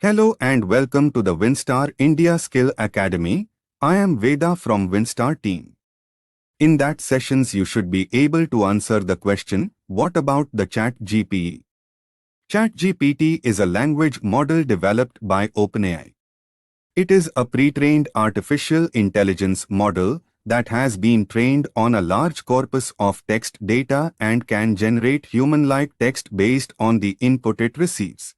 Hello and welcome to the Vin-Star India Skill Academy. I am Veda from Vin-Star team. In that sessions you should be able to answer the question, what about the Chat GPT? Chat GPT is a language model developed by OpenAI. It is a pre-trained artificial intelligence model that has been trained on a large corpus of text data and can generate human-like text based on the input it receives.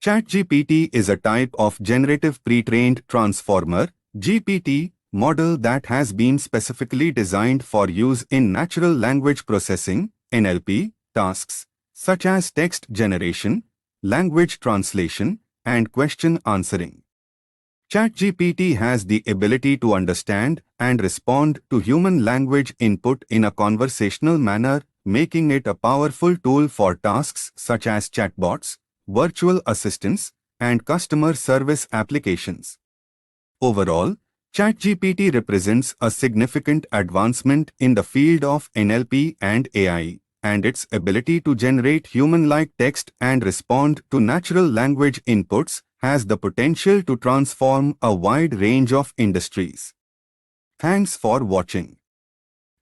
ChatGPT is a type of generative pre-trained transformer (GPT) model that has been specifically designed for use in natural language processing (NLP) tasks such as text generation, language translation, and question answering. ChatGPT has the ability to understand and respond to human language input in a conversational manner, making it a powerful tool for tasks such as chatbots, virtual assistants, and customer service applications. Overall, ChatGPT represents a significant advancement in the field of NLP and AI, and its ability to generate human-like text and respond to natural language inputs has the potential to transform a wide range of industries. Thanks for watching.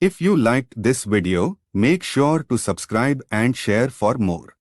If you liked this video, make sure to subscribe and share for more.